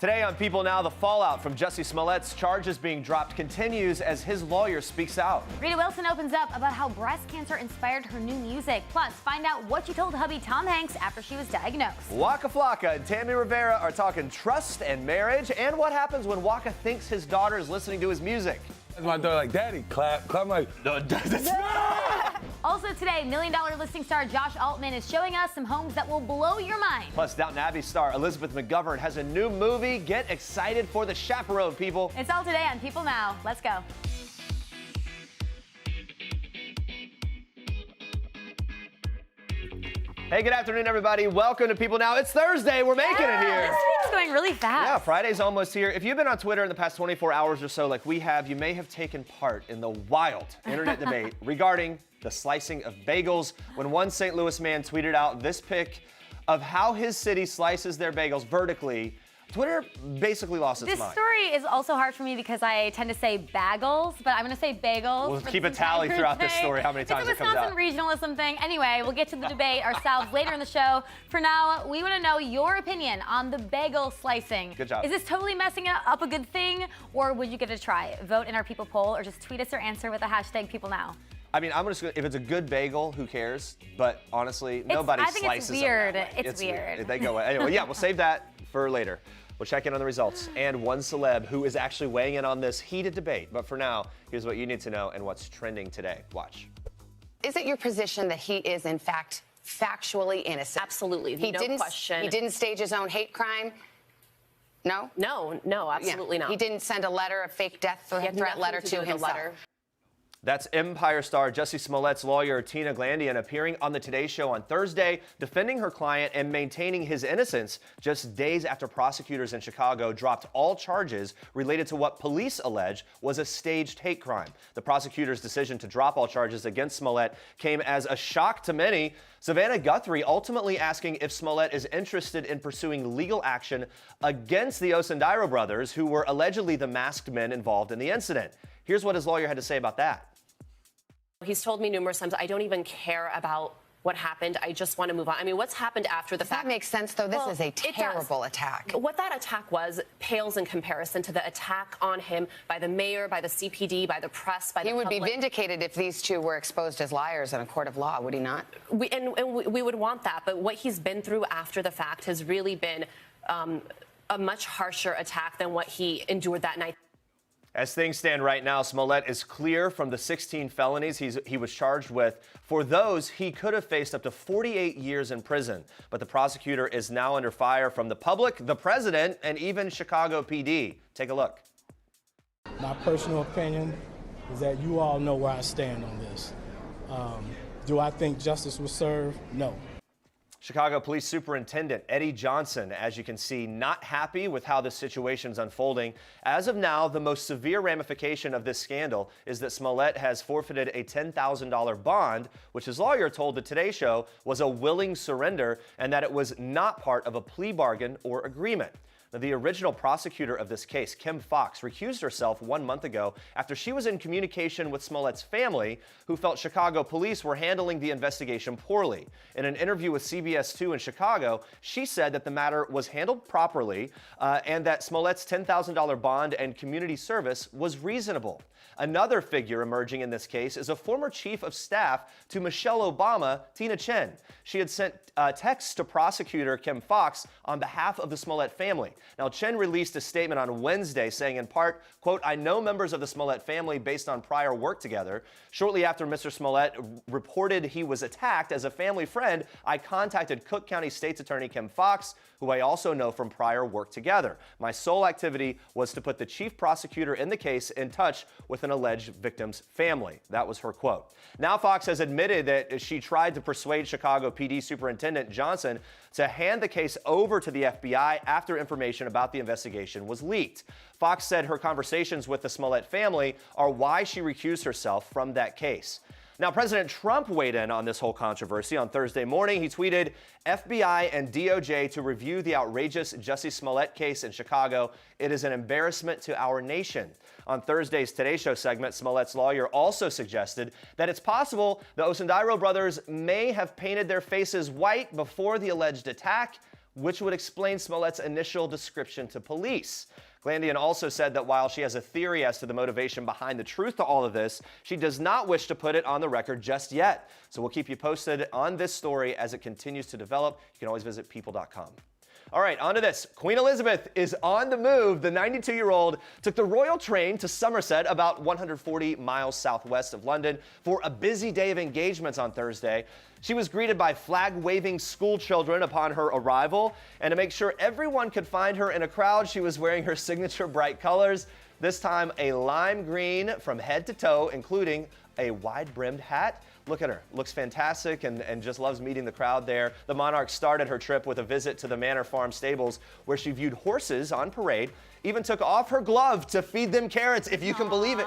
Today on People Now, the fallout from Jussie Smollett's charges being dropped continues as his lawyer speaks out. Rita Wilson opens up about how breast cancer inspired her new music. Plus, find out what she told hubby Tom Hanks after she was diagnosed. Waka Flocka and Tammy Rivera are talking trust and marriage and what happens when Waka thinks his daughter is listening to his music. My daughter like, Daddy, clap. I'm like, no, Also today, $1 Million Listing star Josh Altman is showing us some homes that will blow your mind. Plus, Downton Abbey star Elizabeth McGovern has a new movie. Get excited for The Chaperone, people. It's all today on People Now. Let's go. Hey, good afternoon, everybody. Welcome to People Now. It's Thursday. We're making it here. This week's going really fast. Yeah, Friday's almost here. If you've been on Twitter in the past 24 hours or so like we have, you may have taken part in the wild internet debate regarding the slicing of bagels when one St. Louis man tweeted out this pic of how his city slices their bagels vertically. Twitter basically lost its mind. This story is also hard for me because I tend to say bagels, but I'm going to say bagels. We'll keep a tally throughout this story how many times it comes out. It's a Wisconsin regionalism thing. Anyway, we'll get to the debate ourselves later in the show. For now, we want to know your opinion on the bagel slicing. Good job. Is this totally messing up a good thing, or would you give it a try? Vote in our People poll, or just tweet us your answer with the hashtag PeopleNow. I mean, I'm just if it's a good bagel, who cares? But honestly, nobody slices them. I think it's weird. That way. It's weird. They go anyway. Yeah, we'll save that for later. We'll check in on the results and one celeb who is actually weighing in on this heated debate. But for now, here's what you need to know and what's trending today. Watch. Is it your position that he is, in fact, factually innocent? Absolutely, no question. He didn't stage his own hate crime? No? No, absolutely not. He didn't send a letter, a fake death threat letter to himself? That's Empire star Jussie Smollett's lawyer, Tina Glandian, appearing on the Today Show on Thursday, defending her client and maintaining his innocence just days after prosecutors in Chicago dropped all charges related to what police allege was a staged hate crime. The prosecutor's decision to drop all charges against Smollett came as a shock to many. Savannah Guthrie ultimately asking if Smollett is interested in pursuing legal action against the Osundairo brothers, who were allegedly the masked men involved in the incident. Here's what his lawyer had to say about that. He's told me numerous times, I don't even care about what happened. I just want to move on. I mean, what's happened after the fact? That makes sense, though. This is a terrible attack. What that attack was pales in comparison to the attack on him by the mayor, by the CPD, by the press, by the public. He would be vindicated if these two were exposed as liars in a court of law, would he not? We would want that, but what he's been through after the fact has really been a much harsher attack than what he endured that night. As things stand right now, Smollett is clear from the 16 felonies he was charged with. For those, he could have faced up to 48 years in prison. But the prosecutor is now under fire from the public, the president, and even Chicago PD. Take a look. My personal opinion is that you all know where I stand on this. Do I think justice was served? No. Chicago Police Superintendent Eddie Johnson, as you can see, not happy with how this situation is unfolding. As of now, the most severe ramification of this scandal is that Smollett has forfeited a $10,000 bond, which his lawyer told the Today Show was a willing surrender and that it was not part of a plea bargain or agreement. Now, the original prosecutor of this case, Kim Foxx, recused herself 1 month ago after she was in communication with Smollett's family, who felt Chicago police were handling the investigation poorly. In an interview with CBS 2 in Chicago, she said that the matter was handled properly and that Smollett's $10,000 bond and community service was reasonable. Another figure emerging in this case is a former chief of staff to Michelle Obama, Tina Chen. She had sent texts to prosecutor Kim Foxx on behalf of the Smollett family. Now, Chen released a statement on Wednesday saying in part, quote, "I know members of the Smollett family based on prior work together. Shortly after Mr. Smollett reported he was attacked, as a family friend, I contacted Cook County State's Attorney Kim Foxx, who I also know from prior work together. My sole activity was to put the chief prosecutor in the case in touch with an alleged victim's family." That was her quote. Now, Foxx has admitted that she tried to persuade Chicago PD Superintendent Johnson to hand the case over to the FBI after information about the investigation was leaked. Foxx said her conversations with the Smollett family are why she recused herself from that case. Now, President Trump weighed in on this whole controversy on Thursday morning. He tweeted, "FBI and DOJ to review the outrageous Jussie Smollett case in Chicago. It is an embarrassment to our nation." On Thursday's Today Show segment, Smollett's lawyer also suggested that it's possible the Osundairo brothers may have painted their faces white before the alleged attack. which would explain Smollett's initial description to police. Glandian also said that while she has a theory as to the motivation behind the truth to all of this, she does not wish to put it on the record just yet. So we'll keep you posted on this story as it continues to develop. You can always visit people.com. All right, on to this. Queen Elizabeth is on the move. The 92-year-old took the royal train to Somerset, about 140 miles southwest of London, for a busy day of engagements on Thursday. She was greeted by flag-waving school children upon her arrival, and to make sure everyone could find her in a crowd, she was wearing her signature bright colors, this time a lime green from head to toe, including a wide-brimmed hat. Look at her, looks fantastic and just loves meeting the crowd there. The monarch started her trip with a visit to the Manor Farm stables where she viewed horses on parade, even took off her glove to feed them carrots, if you can believe it.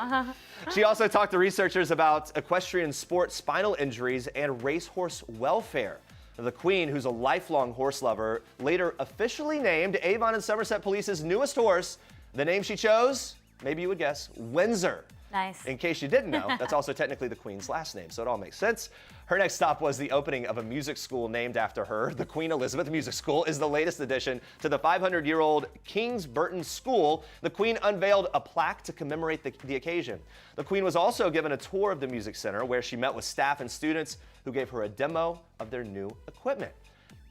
She also talked to researchers about equestrian sport spinal injuries and racehorse welfare. The Queen, who's a lifelong horse lover, later officially named Avon and Somerset Police's newest horse. The name she chose, maybe you would guess, Windsor. Nice. In case you didn't know, that's also technically the Queen's last name, so it all makes sense. Her next stop was the opening of a music school named after her. The Queen Elizabeth Music School is the latest addition to the 500-year-old Kingsburton School. The Queen unveiled a plaque to commemorate the occasion. The Queen was also given a tour of the music center where she met with staff and students who gave her a demo of their new equipment.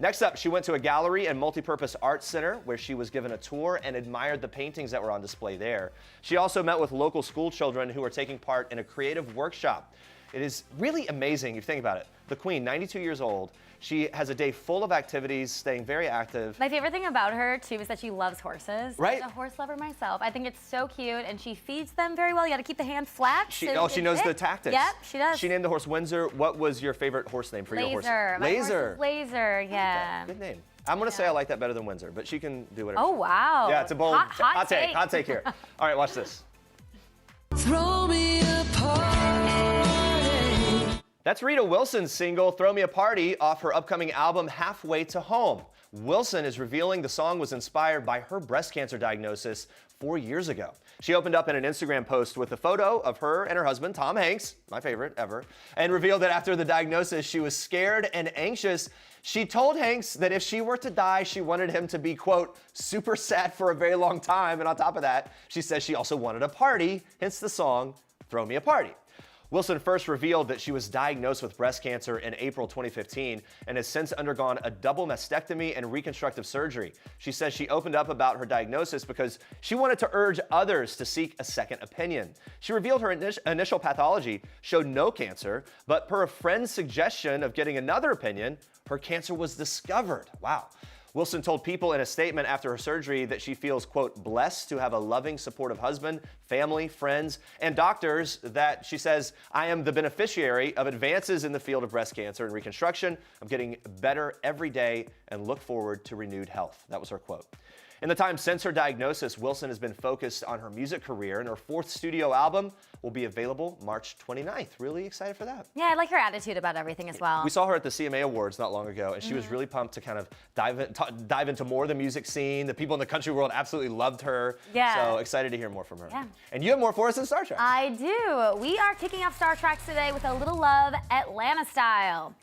Next up, she went to a gallery and multipurpose art center where she was given a tour and admired the paintings that were on display there. She also met with local school children who were taking part in a creative workshop. It is really amazing if you think about it. The Queen, 92 years old, she has a day full of activities, staying very active. My favorite thing about her, too, is that she loves horses. Right? I'm a horse lover myself. I think it's so cute, and she feeds them very well. You got to keep the hand flat. She knows the tactics. Yep, she does. She named the horse Windsor. What was your favorite horse name for your horse? Laser. My horse Laser. is Laser, yeah. Good name. I'm going to say I like that better than Windsor, but she can do whatever. Oh, wow. Yeah, it's a bold hot take. Hot take here. All right, watch this. Throw me a party. That's Rita Wilson's single, Throw Me a Party, off her upcoming album, Halfway to Home. Wilson is revealing the song was inspired by her breast cancer diagnosis 4 years ago. She opened up in an Instagram post with a photo of her and her husband, Tom Hanks, my favorite ever, and revealed that after the diagnosis, she was scared and anxious. She told Hanks that if she were to die, she wanted him to be, quote, super sad for a very long time. And on top of that, she says she also wanted a party, hence the song, Throw Me a Party. Wilson first revealed that she was diagnosed with breast cancer in April 2015 and has since undergone a double mastectomy and reconstructive surgery. She says she opened up about her diagnosis because she wanted to urge others to seek a second opinion. She revealed her initial pathology showed no cancer, but per a friend's suggestion of getting another opinion, her cancer was discovered. Wow. Wilson told People in a statement after her surgery that she feels, quote, blessed to have a loving, supportive husband, family, friends, and doctors that she says, I am the beneficiary of advances in the field of breast cancer and reconstruction. I'm getting better every day and look forward to renewed health. That was her quote. In the time since her diagnosis, Wilson has been focused on her music career, and her fourth studio album will be available March 29th. Really excited for that. Yeah, I like her attitude about everything as well. We saw her at the CMA Awards not long ago, and she was really pumped to kind of dive into more of the music scene. The people in the country world absolutely loved her. Yeah. So excited to hear more from her. Yeah. And you have more for us in Star Trek. I do. We are kicking off Star Trek today with a little love Atlanta style.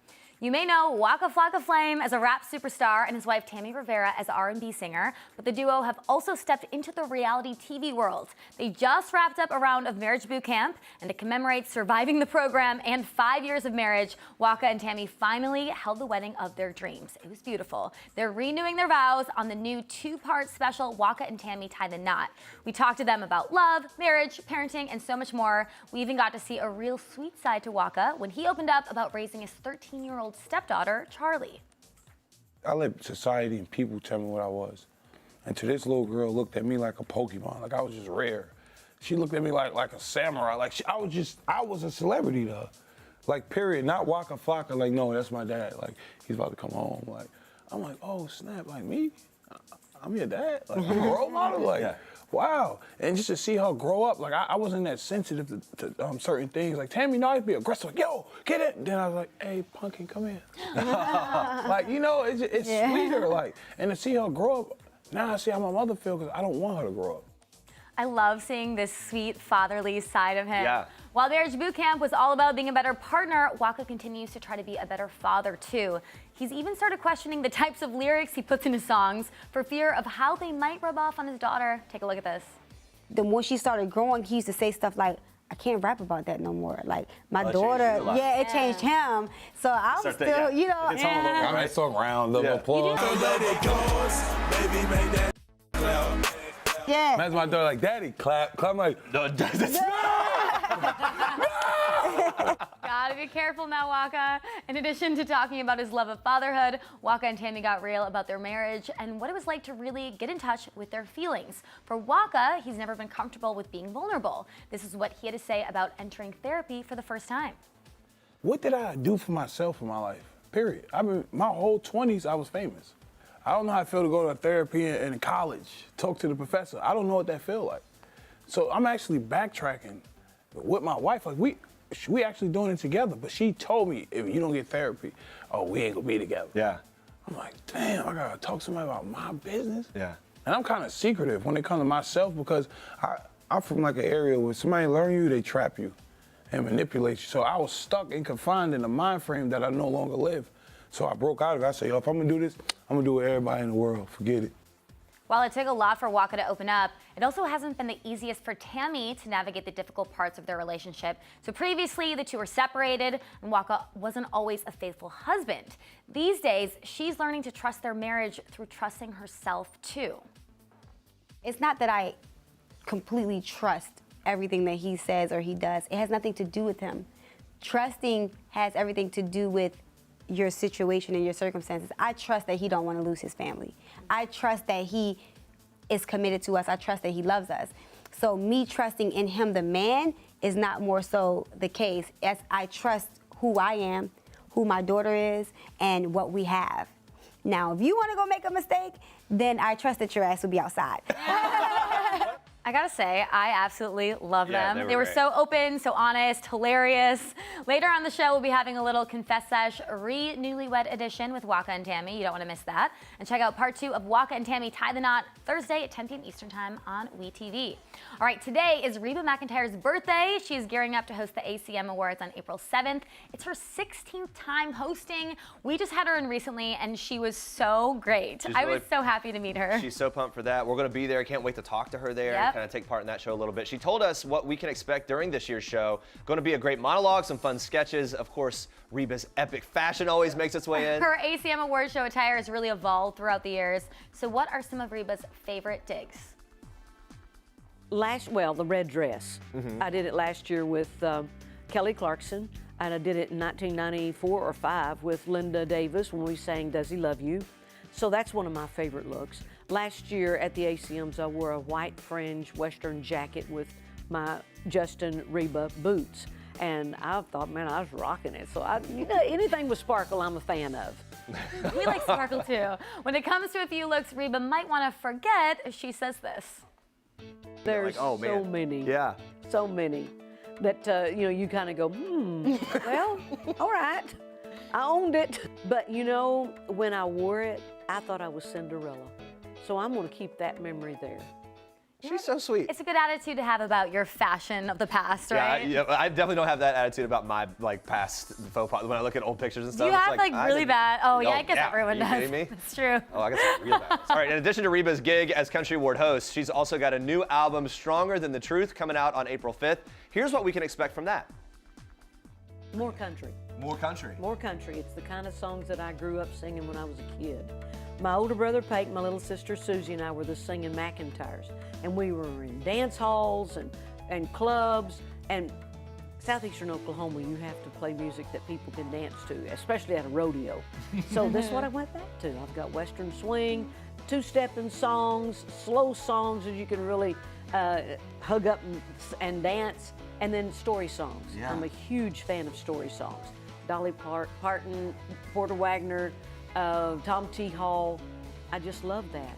You may know Waka Flocka Flame as a rap superstar and his wife Tammy Rivera as an R&B singer, but the duo have also stepped into the reality TV world. They just wrapped up a round of marriage boot camp, and to commemorate surviving the program and 5 years of marriage, Waka and Tammy finally held the wedding of their dreams. It was beautiful. They're renewing their vows on the new 2-part special, Waka and Tammy Tie the Knot. We talked to them about love, marriage, parenting, and so much more. We even got to see a real sweet side to Waka when he opened up about raising his 13-year-old stepdaughter, Charlie. I let society and people tell me what I was. And to this little girl looked at me like a Pokemon, like I was just rare. She looked at me like a samurai, like I was a celebrity to her. Like, period, not Waka Flocka, like, no, that's my dad. Like, he's about to come home. Like, I'm like, oh, snap, like me? I'm your dad? Like, I'm a role model? Like, yeah. Wow. And just to see her grow up, like, I wasn't that sensitive to certain things. Like, Tammy, you know, I'd be aggressive, like, yo, get it. Then I was like, hey, Punkin, come here. Like, you know, it's sweeter, like, and to see her grow up, now I see how my mother feels because I don't want her to grow up. I love seeing this sweet fatherly side of him. Yeah. While Marriage Boot Camp was all about being a better partner, Waka continues to try to be a better father too. He's even started questioning the types of lyrics he puts in his songs for fear of how they might rub off on his daughter. Take a look at this. The more she started growing, he used to say stuff like, I can't rap about that no more. Like, my daughter, it changed him. So I was still, you know. It's on a little, I mean, it's on round, little applause. Yeah. Imagine my daughter like, Daddy, clap. Clap. I'm like, no, that's Gotta be careful now, Waka. In addition to talking about his love of fatherhood, Waka and Tammy got real about their marriage and what it was like to really get in touch with their feelings. For Waka, he's never been comfortable with being vulnerable. This is what he had to say about entering therapy for the first time. What did I do for myself in my life? Period. I mean, my whole 20s, I was famous. I don't know how it feels to go to therapy in college, talk to the professor. I don't know what that feels like. So I'm actually backtracking with my wife. Like, we actually doing it together, but she told me, if you don't get therapy, oh, we ain't gonna be together. Yeah. I'm like, damn, I gotta talk to somebody about my business? Yeah. And I'm kind of secretive when it comes to myself because I'm from like an area where somebody learn you, they trap you and manipulate you. So I was stuck and confined in a mind frame that I no longer live. So I broke out of it. I said, yo, if I'm gonna do this, I'm gonna do it with everybody in the world. Forget it. While it took a lot for Waka to open up, it also hasn't been the easiest for Tammy to navigate the difficult parts of their relationship. So previously, the two were separated, and Waka wasn't always a faithful husband. These days, she's learning to trust their marriage through trusting herself, too. It's not that I completely trust everything that he says or he does. It has nothing to do with him. Trusting has everything to do with your situation and your circumstances. I trust that he don't want to lose his family. I trust that he is committed to us. I trust that he loves us. So me trusting in him, the man, is not more so the case as I trust who I am, who my daughter is, and what we have. Now, if you want to go make a mistake, then I trust that your ass will be outside. I gotta say, I absolutely love them. They were great. so open, so honest, hilarious. Later on the show, we'll be having a little Confess Sesh re-newlywed edition with Waka and Tammy. You don't want to miss that. And check out part 2 of Waka and Tammy Tie the Knot Thursday at 10 p.m. Eastern Time on WeTV. All right, today is Reba McEntire's birthday. She is gearing up to host the ACM Awards on April 7th. It's her 16th time hosting. We just had her in recently, and she was so great. I was so happy to meet her. She's so pumped for that. We're going to be there. Can't wait to talk to her there and kind of take part in that show a little bit. She told us what we can expect during this year's show. Going to be a great monologue, some fun sketches. Of course, Reba's epic fashion always makes its way in. Her ACM Awards show attire has really evolved throughout the years. So what are some of Reba's favorite digs? The red dress. I did it last year with Kelly Clarkson, and I did it in 1994 or 5 with Linda Davis when we sang Does He Love You? So that's one of my favorite looks. Last year at the ACMs, I wore a white fringe Western jacket with my Justin Reba boots. And I thought, man, I was rocking it. So, anything with sparkle, I'm a fan of. We like sparkle too. When it comes to a few looks Reba might want to forget, she says this. There's like, oh, so man. many. Yeah. So many that, you kind of go, well, all right. I owned it. But, when I wore it, I thought I was Cinderella. So I'm going to keep that memory there. She's so sweet. It's a good attitude to have about your fashion of the past, right? Yeah, I definitely don't have that attitude about my past faux pas. When I look at old pictures and stuff, You have it's really bad. Oh, yeah, I guess yeah. everyone Are you does. kidding me? That's true. Oh, I guess I'm real bad. All right, in addition to Reba's gig as Country Award host, she's also got a new album, Stronger Than the Truth, coming out on April 5th. Here's what we can expect from that. More country. More country. More country. It's the kind of songs that I grew up singing when I was a kid. My older brother Peyton, my little sister Susie, and I were the singing McEntires. And we were in dance halls and clubs. And southeastern Oklahoma, you have to play music that people can dance to, especially at a rodeo. So this is what I went back to. I've got Western swing, two-stepping songs, slow songs that you can really hug up and dance, and then story songs. Yeah. I'm a huge fan of story songs. Dolly Parton, Porter Wagner, Tom T. Hall. I just love that.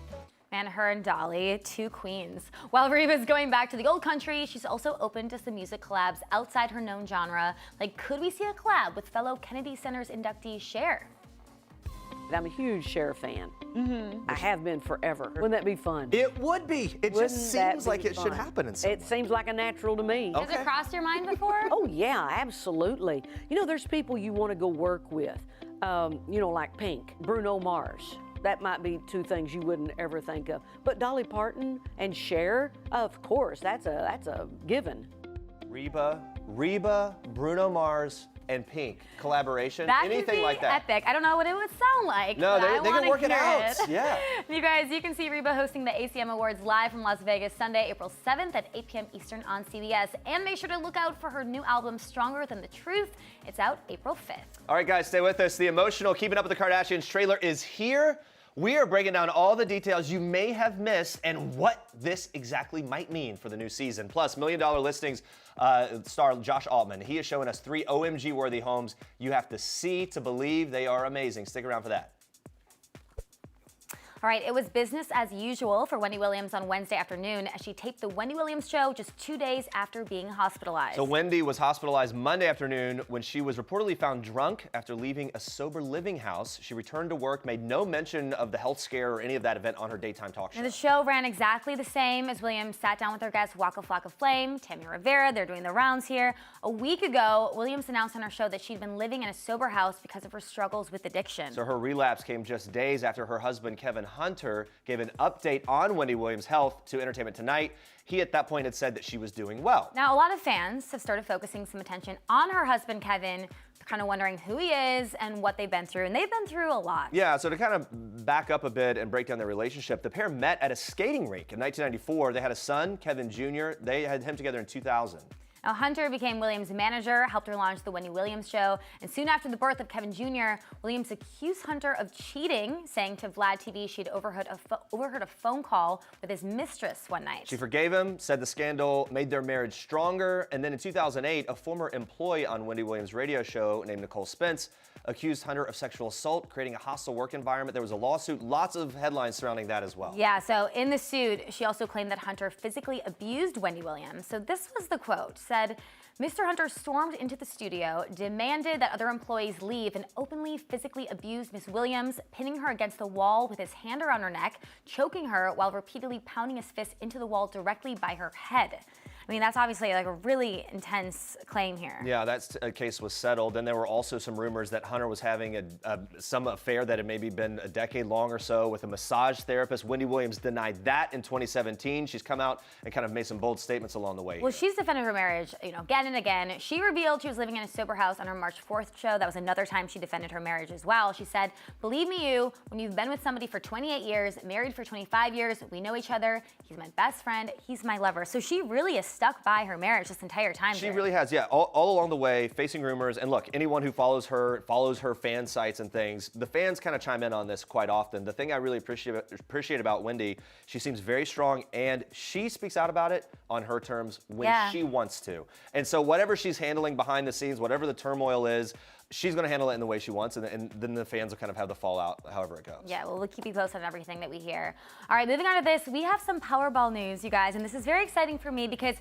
Man, her and Dolly, two queens. While Reba's going back to the old country, she's also open to some music collabs outside her known genre. Like, could we see a collab with fellow Kennedy Center's inductee Cher? I'm a huge Cher fan. I have been forever. Wouldn't that be fun? It would be. It Wouldn't just that seems like be it should fun? happen in some It seems like a natural to me. Has it crossed your mind before? Oh, yeah, absolutely. You know, there's people you want to go work with, you know, like Pink, Bruno Mars. That might be two things you wouldn't ever think of. But Dolly Parton and Cher, of course, that's a given. Reba, Bruno Mars, and Pink collaboration, That anything could be like that. epic. I don't know what it would sound like. No, but they I can wanna work it hear out. Yeah. You guys, you can see Reba hosting the ACM Awards live from Las Vegas Sunday, April 7th at 8 p.m. Eastern on CBS. And make sure to look out for her new album, Stronger Than the Truth. It's out April 5th. All right, guys, stay with us. The emotional Keeping Up with the Kardashians trailer is here. We are breaking down all the details you may have missed and what this exactly might mean for the new season. Plus, $1 Million Listings star Josh Altman. He is showing us 3 OMG-worthy homes you have to see to believe they are amazing. Stick around for that. All right, it was business as usual for Wendy Williams on Wednesday afternoon as she taped the Wendy Williams show just 2 days after being hospitalized. So Wendy was hospitalized Monday afternoon when she was reportedly found drunk after leaving a sober living house. She returned to work, made no mention of the health scare or any of that event on her daytime talk show. Now, the show ran exactly the same as Williams sat down with her guest Waka Flocka Flame, Tammy Rivera. They're doing the rounds here. A week ago, Williams announced on her show that she'd been living in a sober house because of her struggles with addiction. So her relapse came just days after her husband, Kevin Hunter, gave an update on Wendy Williams' health to Entertainment Tonight. He, at that point, had said that she was doing well. Now, a lot of fans have started focusing some attention on her husband, Kevin, kind of wondering who he is and what they've been through, and they've been through a lot. Yeah, so to kind of back up a bit and break down their relationship, the pair met at a skating rink in 1994. They had a son, Kevin Jr. They had him together in 2000. Now, Hunter became Williams' manager, helped her launch the Wendy Williams show, and soon after the birth of Kevin Jr., Williams accused Hunter of cheating, saying to Vlad TV she'd overheard a phone call with his mistress one night. She forgave him, said the scandal made their marriage stronger, and then in 2008, a former employee on Wendy Williams' radio show named Nicole Spence accused Hunter of sexual assault, creating a hostile work environment. There was a lawsuit, lots of headlines surrounding that as well. Yeah, so in the suit, she also claimed that Hunter physically abused Wendy Williams. So this was the quote, said, Mr. Hunter stormed into the studio, demanded that other employees leave, and openly physically abused Miss Williams, pinning her against the wall with his hand around her neck, choking her while repeatedly pounding his fist into the wall directly by her head. I mean, that's obviously like a really intense claim here. Yeah, that case was settled. Then there were also some rumors that Hunter was having some affair that had maybe been a decade long or so with a massage therapist. Wendy Williams denied that in 2017. She's come out and kind of made some bold statements along the way. Well, she's defended her marriage, again and again. She revealed she was living in a sober house on her March 4th show. That was another time she defended her marriage as well. She said, believe me, when you've been with somebody for 28 years, married for 25 years, we know each other. He's my best friend. He's my lover. So she really is stuck by her marriage this entire time. She really has, yeah, all along the way, facing rumors. And look, anyone who follows her fan sites and things, the fans kind of chime in on this quite often. The thing I really appreciate about Wendy, she seems very strong, and she speaks out about it on her terms when she wants to. And so whatever she's handling behind the scenes, whatever the turmoil is, she's going to handle it in the way she wants, and then the fans will kind of have the fallout however it goes. Yeah, well, we'll keep you posted on everything that we hear. All right, moving on to this, we have some Powerball news, you guys, and this is very exciting for me because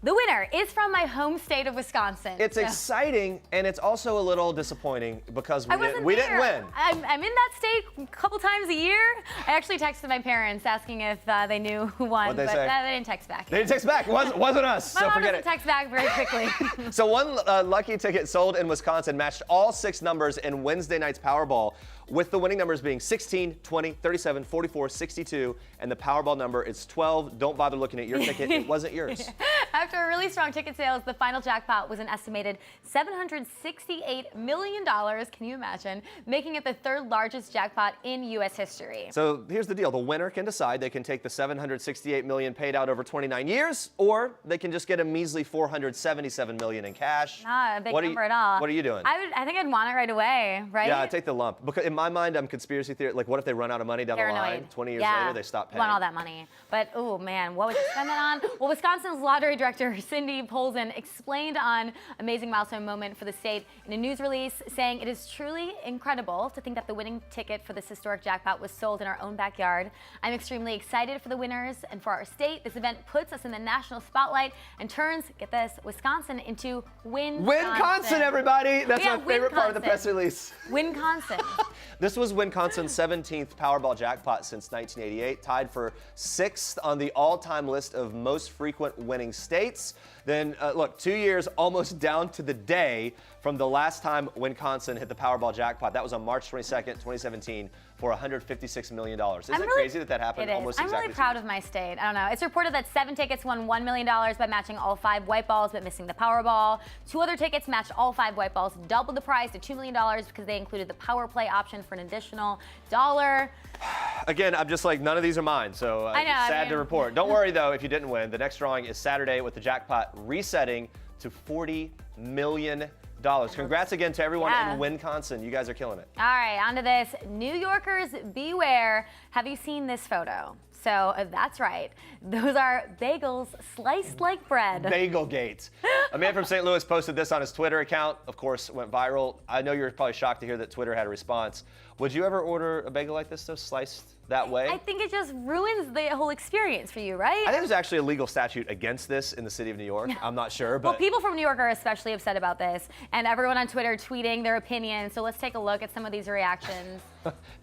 the winner is from my home state of Wisconsin. It's exciting, and it's also a little disappointing because we didn't win. I'm in that state a couple times a year. I actually texted my parents asking if they knew who won, What'd they say? They didn't text back. They didn't text back. It wasn't us, My so mom forget doesn't it. text back very quickly. So one lucky ticket sold in Wisconsin matched all 6 numbers in Wednesday night's Powerball, with the winning numbers being 16, 20, 37, 44, 62, and the Powerball number is 12. Don't bother looking at your ticket. It wasn't yours. After really strong ticket sales, the final jackpot was an estimated $768 million. Can you imagine? Making it the 3rd largest jackpot in U.S. history. So here's the deal. The winner can decide they can take the $768 million paid out over 29 years, or they can just get a measly $477 million in cash. Not a big number at all. What are you doing? I think I'd want it right away, right? Yeah, take the lump. Because in my mind, I'm conspiracy theory. Like, what if they run out of money down the line? 20 years later, they stop paying. Want all that money. But, oh man, what would you spend that on? Well, Wisconsin's lottery director, Cindy Polzin, explained on Amazing Milestone Moment for the state in a news release, saying it is truly incredible to think that the winning ticket for this historic jackpot was sold in our own backyard. I'm extremely excited for the winners and for our state. This event puts us in the national spotlight and turns, get this, Wisconsin into Winconsin. Winconsin, everybody! That's Yeah, my favorite part of the press release. Winconsin. This was Wisconsin's 17th Powerball jackpot since 1988, tied for 6th on the all-time list of most frequent winning states. Then, look, 2 years almost down to the day from the last time Wisconsin hit the Powerball jackpot. That was on March 22nd, 2017, for $156 million. Isn't it crazy that happened almost exactly? I'm really proud of my state. I don't know. It's reported that 7 tickets won $1 million by matching all 5 white balls but missing the Powerball. 2 other tickets matched all 5 white balls, doubled the prize to $2 million because they included the power play option for an additional $1. Again, I'm just like, none of these are mine, so I know, sad to report. Don't worry, though, if you didn't win. The next drawing is Saturday with the jackpot resetting to $40 million. Congrats again to everyone in Wisconsin. You guys are killing it. All right, on to this. New Yorkers, beware. Have you seen this photo? So that's right. Those are bagels sliced like bread. Bagelgate. A man from St. Louis posted this on his Twitter account. Of course, went viral. I know you're probably shocked to hear that Twitter had a response. Would you ever order a bagel like this, though, sliced that way? I think it just ruins the whole experience for you, right? I think there's actually a legal statute against this in the city of New York. I'm not sure, but... Well, people from New York are especially upset about this, and everyone on Twitter tweeting their opinion. So let's take a look at some of these reactions.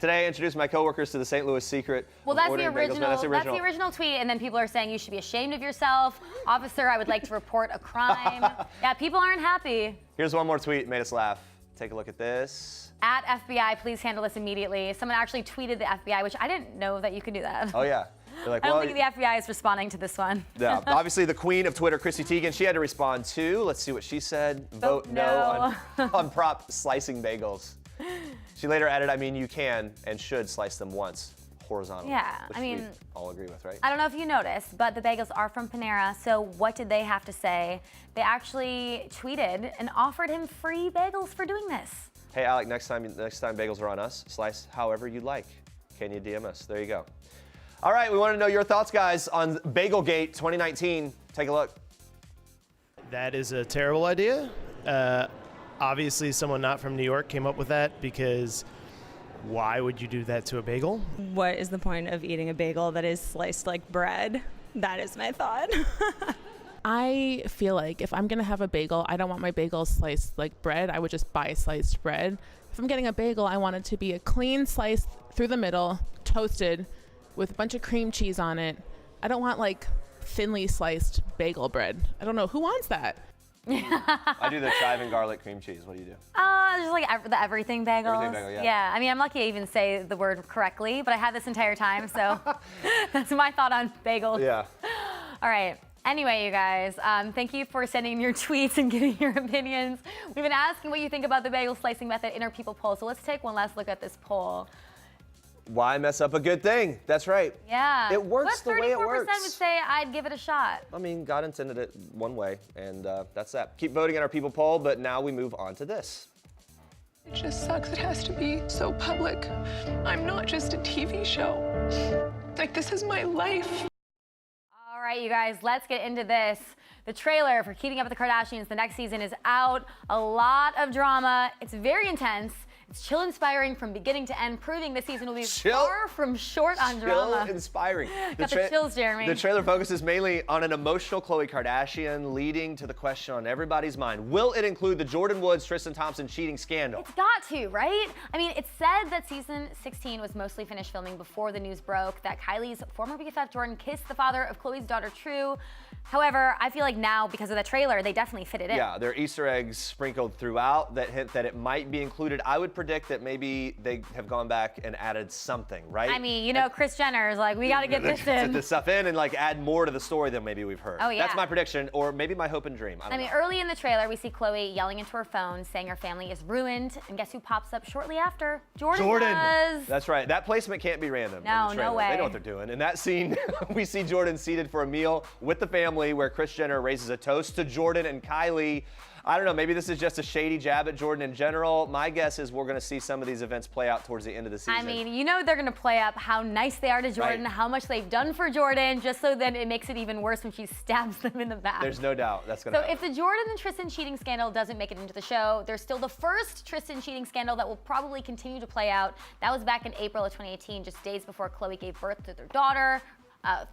Today, I introduced my coworkers to the St. Louis secret. Well, that's the original. That's the original tweet, and then people are saying you should be ashamed of yourself. Officer, I would like to report a crime. Yeah, people aren't happy. Here's one more tweet, made us laugh. Take a look at this. At FBI, please handle this immediately. Someone actually tweeted the FBI, which I didn't know that you could do that. Oh, yeah. Like, I don't think the FBI is responding to this one. Yeah, obviously the queen of Twitter, Chrissy Teigen, she had to respond too. Let's see what she said. Vote no on prop slicing bagels. She later added, I mean, you can and should slice them once horizontally. Yeah, which I mean, we all agree with, right? I don't know if you noticed, but the bagels are from Panera. So what did they have to say? They actually tweeted and offered him free bagels for doing this. Hey, Alec, next time bagels are on us, slice however you'd like. Can you DM us? There you go. All right, we want to know your thoughts, guys, on Bagelgate 2019. Take a look. That is a terrible idea. Obviously, someone not from New York came up with that because why would you do that to a bagel? What is the point of eating a bagel that is sliced like bread? That is my thought. I feel like if I'm going to have a bagel, I don't want my bagel sliced like bread. I would just buy sliced bread. If I'm getting a bagel, I want it to be a clean slice through the middle, toasted, with a bunch of cream cheese on it. I don't want like thinly sliced bagel bread. I don't know. Who wants that? I do the chive and garlic cream cheese. What do you do? Just like the everything bagels. Everything bagel, yeah. Yeah, I mean, I'm lucky I even say the word correctly, but I had this entire time, so that's my thought on bagels. Yeah. All right. Anyway, you guys, thank you for sending in your tweets and giving your opinions. We've been asking what you think about the bagel slicing method in our People poll, so let's take one last look at this poll. Why mess up a good thing? That's right. Yeah. It works the way it works. 34% would say I'd give it a shot. I mean, God intended it one way, and that's that. Keep voting in our People poll, but now we move on to this. It just sucks it has to be so public. I'm not just a TV show. Like, this is my life. All right, you guys, let's get into this. The trailer for Keeping Up with the Kardashians, the next season, is out. A lot of drama. It's very intense. It's chill-inspiring from beginning to end, proving this season will be far from short on drama. Chill-inspiring. Got the chills, Jeremy. The trailer focuses mainly on an emotional Khloé Kardashian, leading to the question on everybody's mind. Will it include the Jordan Woods, Tristan Thompson cheating scandal? It's got to, right? I mean, it's said that season 16 was mostly finished filming before the news broke that Kylie's former BFF Jordan kissed the father of Khloé's daughter, True. However, I feel like now, because of the trailer, they definitely fit it in. Yeah, there are Easter eggs sprinkled throughout that hint that it might be included. I would predict that maybe they have gone back and added something, right? I mean, you know, Kris Jenner is like, we got to get this in. Put this stuff in and like add more to the story than maybe we've heard. Oh, yeah. That's my prediction, or maybe my hope and dream. I mean, early in the trailer, we see Khloé yelling into her phone, saying her family is ruined, and guess who pops up shortly after? Jordan does. That's right. That placement can't be random. No, no way. They know what they're doing. In that scene, we see Jordan seated for a meal with the family where Kris Jenner raises a toast to Jordan and Kylie. I don't know, maybe this is just a shady jab at Jordan in general. My guess is we're going to see some of these events play out towards the end of the season. I mean, you know they're going to play up how nice they are to Jordan, right. How much they've done for Jordan, just so then it makes it even worse when she stabs them in the back. There's no doubt that's going to happen. So if the Jordan and Tristan cheating scandal doesn't make it into the show, there's still the first Tristan cheating scandal that will probably continue to play out. That was back in April of 2018, just days before Khloé gave birth to their daughter.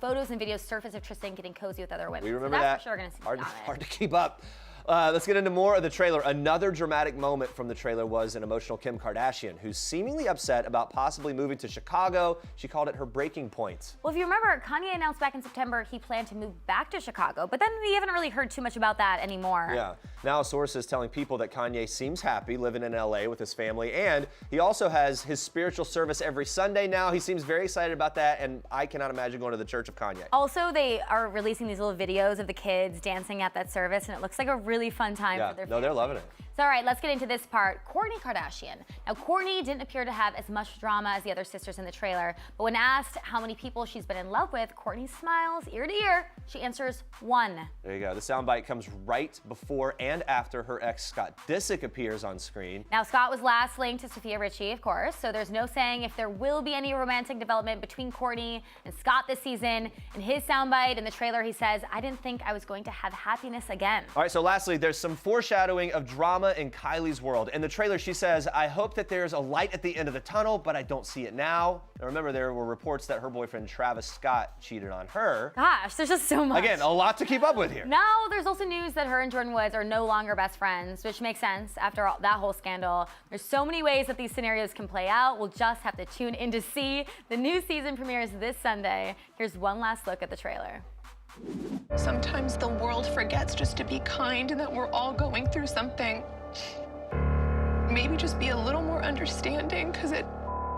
Photos and videos surfaced of Tristan getting cozy with other women. We remember so that. For sure gonna see hard to keep up. Let's get into more of the trailer. Another dramatic moment from the trailer was an emotional Kim Kardashian, who's seemingly upset about possibly moving to Chicago. She called it her breaking point. Well, if you remember, Kanye announced back in September he planned to move back to Chicago, but then we haven't really heard too much about that anymore. Yeah. Now a source is telling People that Kanye seems happy living in LA with his family, and he also has his spiritual service every Sunday now. He seems very excited about that, and I cannot imagine going to the Church of Kanye. Also, they are releasing these little videos of the kids dancing at that service, and it looks like a really fun time for their family. No, they're loving it. So, all right, let's get into this part. Kourtney Kardashian. Now, Kourtney didn't appear to have as much drama as the other sisters in the trailer, but when asked how many people she's been in love with, Kourtney smiles ear to ear. She answers 1. There you go. The soundbite comes right before and after her ex Scott Disick appears on screen. Now, Scott was last linked to Sophia Richie, of course, so there's no saying if there will be any romantic development between Kourtney and Scott this season. In his soundbite in the trailer, he says, "I didn't think I was going to have happiness again." All right, so lastly, there's some foreshadowing of drama in Kylie's world. In the trailer, she says, "I hope that there's a light at the end of the tunnel, but I don't see it now." Now, remember, there were reports that her boyfriend Travis Scott cheated on her. Gosh, there's just so much. Again, a lot to keep up with here. Now, there's also news that her and Jordan Woods are no longer best friends, which makes sense after that whole scandal. There's so many ways that these scenarios can play out. We'll just have to tune in to see. The new season premieres this Sunday. Here's one last look at the trailer. Sometimes the world forgets just to be kind and that we're all going through something. Maybe just be a little more understanding, because it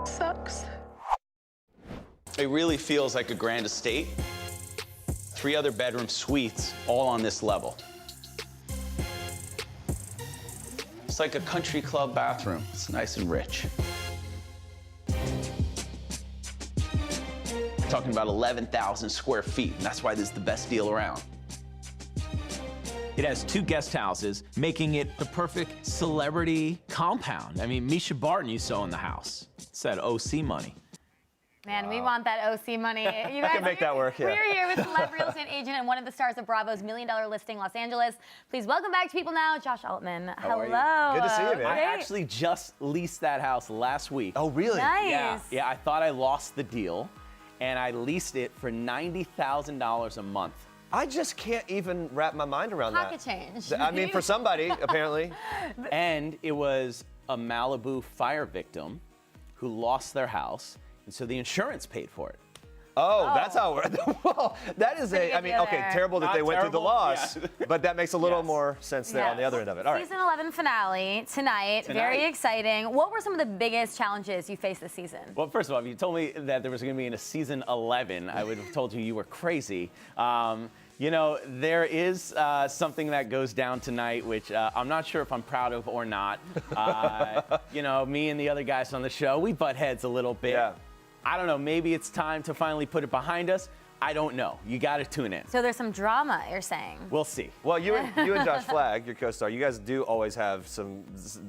sucks. It really feels like a grand estate. 3 other bedroom suites, all on this level. It's like a country club bathroom. It's nice and rich. We're talking about 11,000 square feet, and that's why this is the best deal around. It has 2 guest houses, making it the perfect celebrity compound. I mean, Misha Barton you saw in the house. It's that OC money. Man, we want that OC money. You guys, I can make that work, yeah. We're here with celeb real estate agent and one of the stars of Bravo's $1 Million Listing Los Angeles. Please welcome back to People Now, Josh Altman. How are you? Hello. Good to see you, man. I actually just leased that house last week. Oh, really? Nice. Yeah, I thought I lost the deal, and I leased it for $90,000 a month. I just can't even wrap my mind around Pocket that. change. I mean, for somebody, apparently. And it was a Malibu fire victim who lost their house, and so the insurance paid for it. Oh, that's how it works. Well, that is Pretty I good mean, deal okay, there. terrible that Not they went through the terrible, loss, yeah. but that makes a little Yes. more sense there on the other end of it. All right. Season 11 finale tonight. Very exciting. What were some of the biggest challenges you faced this season? Well, first of all, if you told me that there was going to be in a season 11, I would have told you were crazy. You know, there is something that goes down tonight, which I'm not sure if I'm proud of or not. You know, me and the other guys on the show, we butt heads a little bit. Yeah. I don't know, maybe it's time to finally put it behind us. I don't know. You got to tune in. So there's some drama, you're saying? We'll see. Well, you and Josh Flagg, your co-star, you guys do always have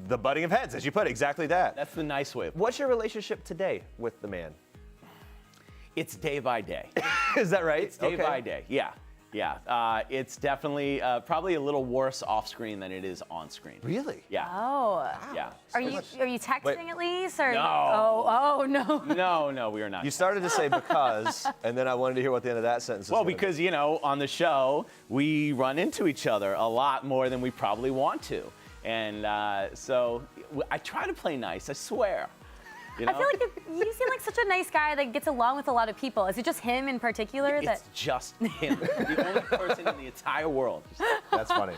the butting of heads, as you put it, exactly that. That's the nice way. What's your relationship today with the man? It's day by day. Is that right? It's day by day, yeah. Yeah, it's definitely probably a little worse off screen than it is on screen. Really? Yeah. Oh. Yeah. Are you texting at least? Or? No. Oh, no. No, we are not. You started to say because, and then I wanted to hear what the end of that sentence Well, was. because, you know, on the show, we run into each other a lot more than we probably want to. And so I try to play nice, I swear. You know? I feel like you seem like such a nice guy that gets along with a lot of people. Is it just him in particular? It's just him. The only person in the entire world. That's funny.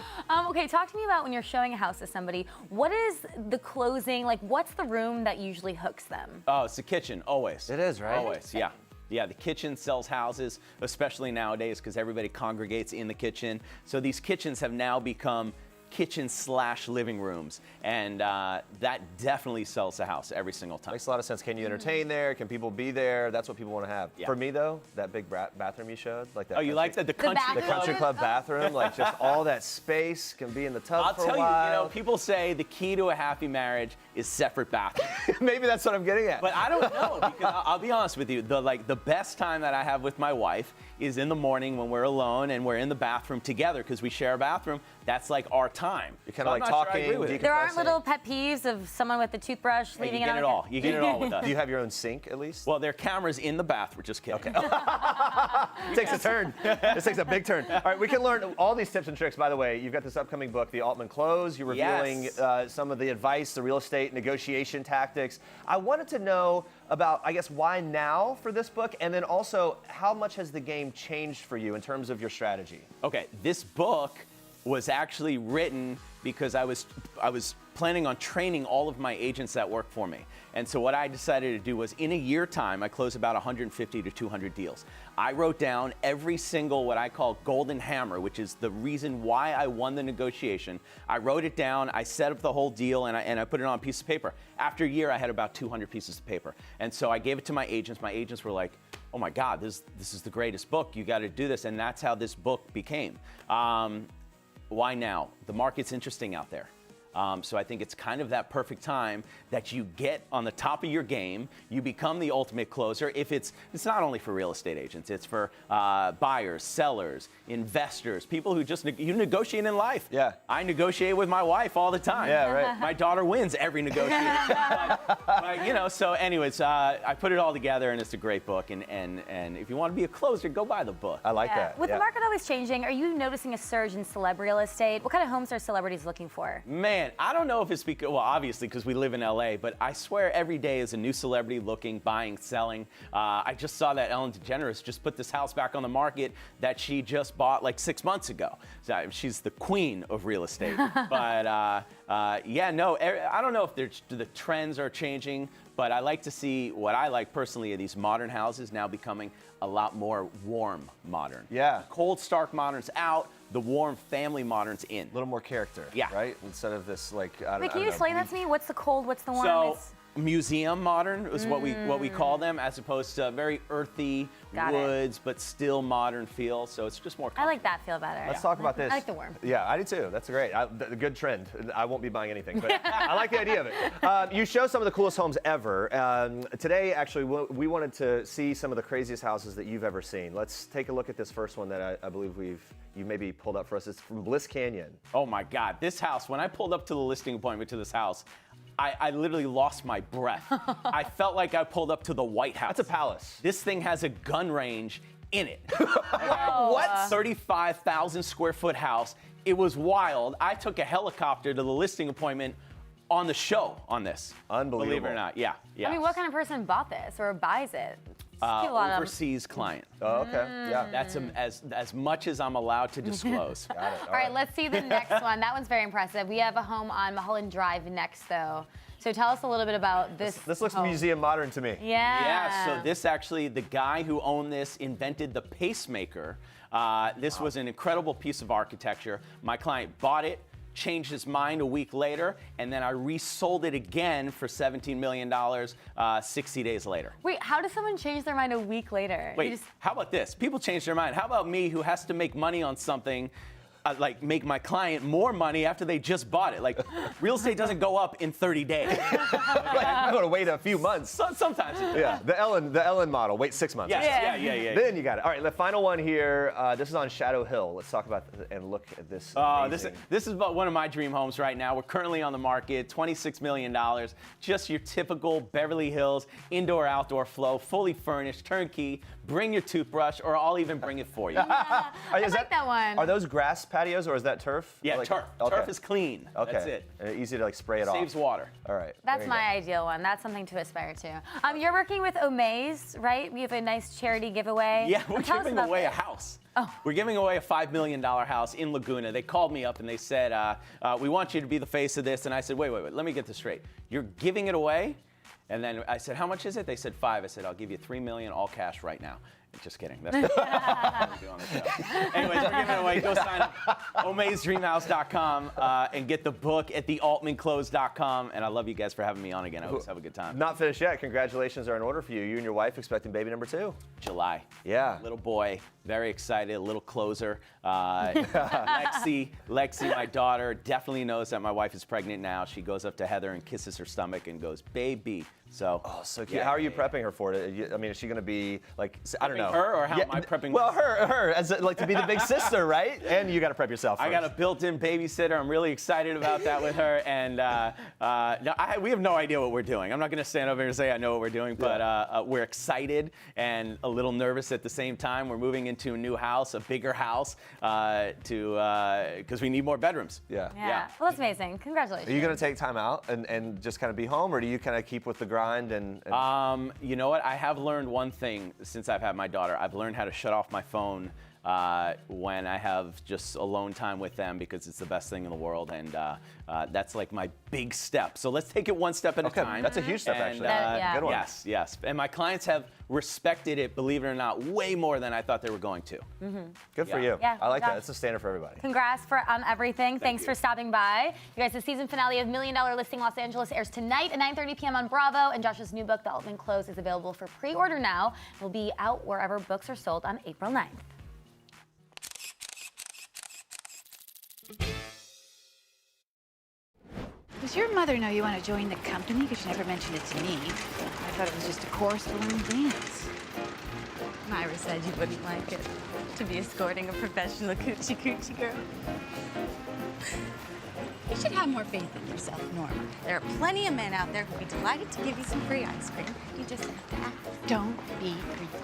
Okay, talk to me about when you're showing a house to somebody. What is the closing, like what's the room that usually hooks them? Oh, it's the kitchen, always. It is, right? Always, yeah. Yeah, the kitchen sells houses, especially nowadays because everybody congregates in the kitchen. So these kitchens have now become kitchen/living rooms, and that definitely sells the house every single time. Makes a lot of sense. Can you entertain there? Can people be there? That's what people want to have. Yeah. For me, though, that big bathroom you showed, like that. Oh, you like that? The country club bathroom, like just all that space can be in the tub I'll for a tell while. you, you know, people say the key to a happy marriage is separate bathrooms. Maybe that's what I'm getting at. But I don't know, because I'll be honest with you, the best time that I have with my wife is in the morning when we're alone and we're in the bathroom together because we share a bathroom. That's like our time. time. You're kind of like I'm not sure I talking, agree with it. There aren't little pet peeves of someone with the toothbrush Hey, leaving you it get on it the all. You get it all with us. Do you have your own sink at least? Well, there are cameras in the bathroom. Just kidding. Okay. Takes a turn. This takes a big turn. All right, we can learn all these tips and tricks. By the way, you've got this upcoming book, The Altman Close. You're revealing Yes. some of the advice, the real estate negotiation tactics. I wanted to know about, I guess, why now for this book, and then also how much has the game changed for you in terms of your strategy? Okay, this book was actually written because I was planning on training all of my agents that work for me. And so what I decided to do was, in a year time, I closed about 150 to 200 deals. I wrote down every single what I call golden hammer, which is the reason why I won the negotiation. I wrote it down, I set up the whole deal, and I put it on a piece of paper. After a year, I had about 200 pieces of paper. And so I gave it to my agents. My agents were like, oh my God, this is the greatest book. You got to do this. And that's how this book became. Why now? The market's interesting out there. So I think it's kind of that perfect time that you get on the top of your game, you become the ultimate closer. If it's not only for real estate agents, it's for buyers, sellers, investors, people who just you negotiate in life. Yeah. I negotiate with my wife all the time. Yeah, right. My daughter wins every negotiation. but, so anyways, I put it all together, and it's a great book. And if you want to be a closer, go buy the book. I like that. With the market always changing, are you noticing a surge in celeb real estate? What kind of homes are celebrities looking for? Man, I don't know if it's because, well, obviously because we live in LA, but I swear every day is a new celebrity looking, buying, selling. I just saw that Ellen DeGeneres just put this house back on the market that she just bought like 6 months ago. So she's the queen of real estate. But I don't know if the trends are changing, but I like to see what I like personally are these modern houses now becoming a lot more warm modern. Yeah. Cold, stark modern's out. The warm family modern's in. A little more character. Yeah. Right? Instead of this, like, Wait, can you explain that to me? What's the cold? What's the warm? So, museum modern is what we call them, as opposed to very earthy woods, but still modern feel. So it's just more I like that feel better. Let's talk about this. I like the warm. Yeah, I do too. That's great. A good trend. I won't be buying anything, but I like the idea of it. You show some of the coolest homes ever. Today, actually, we wanted to see some of the craziest houses that you've ever seen. Let's take a look at this first one that I believe you maybe pulled up for us. It's from Bliss Canyon. Oh my God, this house, when I pulled up to the listing appointment to this house, I literally lost my breath. I felt like I pulled up to the White House. That's a palace. This thing has a gun range in it. What? 35,000 square foot house. It was wild. I took a helicopter to the listing appointment on the show on this. Unbelievable. Believe it or not, yeah. I mean, what kind of person bought this or buys it? A lot of Overseas client. Oh, okay. Yeah. That's as much as I'm allowed to disclose. Got it. All right, let's see the next one. That one's very impressive. We have a home on Mulholland Drive next, though. So tell us a little bit about this. This looks home. museum modern to me. Yeah. So this actually, the guy who owned this invented the pacemaker. This was an incredible piece of architecture. My client bought it, changed his mind a week later, and then I resold it again for $17 million 60 days later. Wait, how does someone change their mind a week later? Wait, how about this? People change their mind. How about me, who has to make money on something, like make my client more money after they just bought it? Like, real estate doesn't go up in 30 days. I'm going to wait a few months. Sometimes. Yeah, the Ellen model. Wait 6 months. Yes. Yeah. Then you got it. All right, the final one here. This is on Shadow Hill. Let's talk about and look at this. This is about one of my dream homes right now. We're currently on the market, $26 million. Just your typical Beverly Hills indoor-outdoor flow, fully furnished, turnkey. Bring your toothbrush, or I'll even bring it for you. I like that one. Are those grass patios or is that turf? Yeah, turf. Okay. Turf is clean. Okay. That's it. Easy to like spray it off. Saves water. All right. That's my ideal one. That's something to aspire to. You're working with Omaze, right? We have a nice charity giveaway. Yeah, we're Tell us giving about away this. a house. Oh. We're giving away a $5 million house in Laguna. They called me up and they said, we want you to be the face of this. And I said, wait, let me get this straight. You're giving it away? And then I said, how much is it? They said 5. I said, I'll give you $3 million all cash right now. Just kidding. That's what we do on the show. Anyways, we're giving it away. Go sign up, omazedreamhouse.com, and get the book at thealtmanclose.com. And I love you guys for having me on again. I always have a good time. Not finished yet. Congratulations are in order for you. You and your wife expecting baby number 2. July. Yeah. Little boy. Very excited. A little closer. Lexi, my daughter, definitely knows that my wife is pregnant now. She goes up to Heather and kisses her stomach and goes, baby, So. Oh, so cute. How are you prepping her for it? I mean, is she going to be like, I don't know. Her, or how am I prepping? Well, her, as like to be the big sister, right? And you got to prep yourself first. I got a built-in babysitter. I'm really excited about that with her. And we have no idea what we're doing. I'm not going to stand over here and say I know what we're doing, but we're excited and a little nervous at the same time. We're moving into a new house, a bigger house, because we need more bedrooms. Yeah. Well, that's amazing. Congratulations. Are you going to take time out and just kind of be home, or do you kind of keep with the grind? And you know what? I have learned one thing since I've had my daughter. I've learned how to shut off my phone when I have just alone time with them, because it's the best thing in the world, and that's like my big step. So let's take it one step at a time. That's a huge step, actually. Good one. Yes, yes. And my clients have respected it, believe it or not, way more than I thought they were going to. Good for you. Yeah, I like that. It's a standard for everybody. Congrats on everything. Thanks for stopping by. You guys, the season finale of $1 Million Listing Los Angeles airs tonight at 9:30 p.m. on Bravo, and Josh's new book, The Altman Close, is available for pre-order now. It will be out wherever books are sold on April 9th. Does your mother know you want to join the company? Because she never mentioned it to me. I thought it was just a course to learn dance. Myra said you wouldn't like it, to be escorting a professional coochie girl. You should have more faith in yourself, Norma. There are plenty of men out there who'd be delighted to give you some free ice cream. You just have to ask. Don't be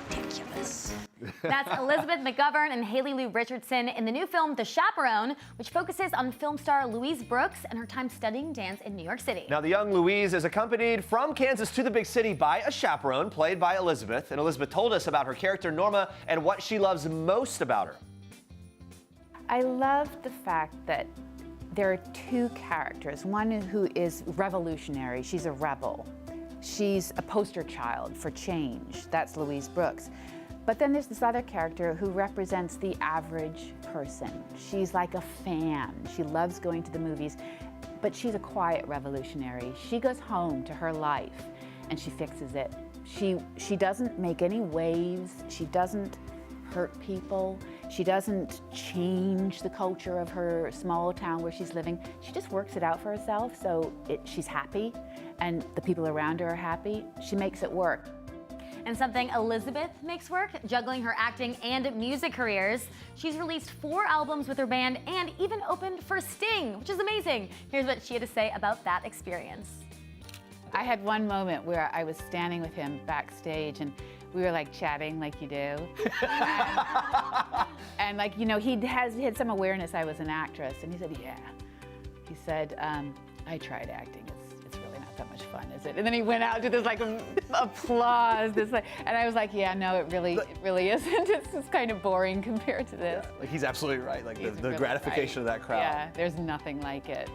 ridiculous. That's Elizabeth McGovern and Haley Lou Richardson in the new film, The Chaperone, which focuses on film star Louise Brooks and her time studying dance in New York City. Now, the young Louise is accompanied from Kansas to the big city by a chaperone played by Elizabeth. And Elizabeth told us about her character, Norma, and what she loves most about her. I love the fact that there are two characters. One who is revolutionary. She's a rebel. She's a poster child for change. That's Louise Brooks. But then there's this other character who represents the average person. She's like a fan. She loves going to the movies, but she's a quiet revolutionary. She goes home to her life and she fixes it. She doesn't make any waves. She doesn't hurt people. She doesn't change the culture of her small town where she's living. She just works it out for herself, so she's happy, and the people around her are happy. She makes it work. And something Elizabeth makes work, juggling her acting and music careers. She's released 4 albums with her band and even opened for Sting, which is amazing. Here's what she had to say about that experience. I had one moment where I was standing with him backstage, and we were like chatting like you do. and like, you know, he had some awareness I was an actress, and he said, yeah. He said, I tried acting. It's really not that much fun, is it? And then he went out to this like applause, and I was like, yeah, no, it really isn't. It's kind of boring compared to this. Yeah, like he's absolutely right. Like the really gratification of that crowd. Yeah, there's nothing like it.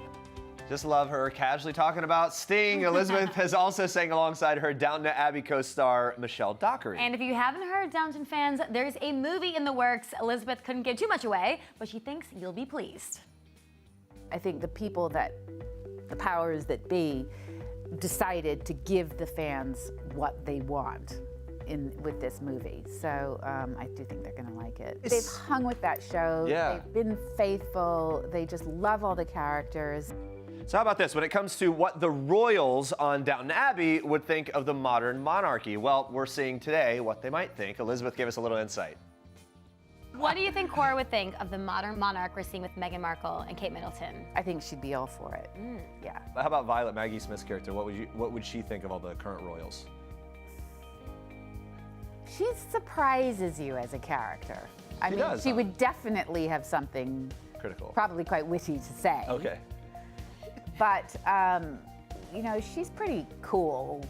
Just love her casually talking about Sting. Elizabeth has also sang alongside her Downton Abbey co-star Michelle Dockery. And if you haven't heard, Downton fans, there's a movie in the works. Elizabeth couldn't give too much away, but she thinks you'll be pleased. I think the powers that be, decided to give the fans what they want with this movie. So I do think they're gonna like it. They've hung with that show. Yeah. They've been faithful. They just love all the characters. So how about this? When it comes to what the royals on Downton Abbey would think of the modern monarchy, well, we're seeing today what they might think. Elizabeth gave us a little insight. What do you think Cora would think of the modern monarch we're seeing with Meghan Markle and Kate Middleton? I think she'd be all for it. Yeah. How about Violet, Maggie Smith's character? What would she think of all the current royals? She surprises you as a character. I mean, she would definitely have something critical, probably quite witty to say. Okay. But, you know, she's pretty cool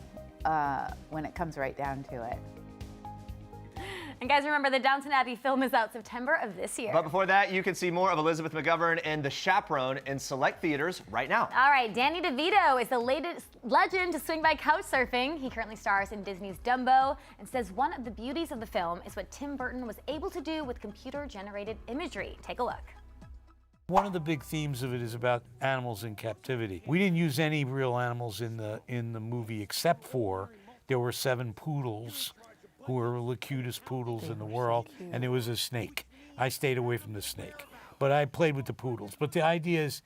when it comes right down to it. And guys, remember, the Downton Abbey film is out September of this year. But before that, you can see more of Elizabeth McGovern and The Chaperone in select theaters right now. All right, Danny DeVito is the latest legend to swing by couch surfing. He currently stars in Disney's Dumbo and says one of the beauties of the film is what Tim Burton was able to do with computer-generated imagery. Take a look. One of the big themes of it is about animals in captivity. We didn't use any real animals in the movie, except for there were 7 poodles who were the cutest poodles in the world, and there was a snake. I stayed away from the snake, but I played with the poodles. But the idea is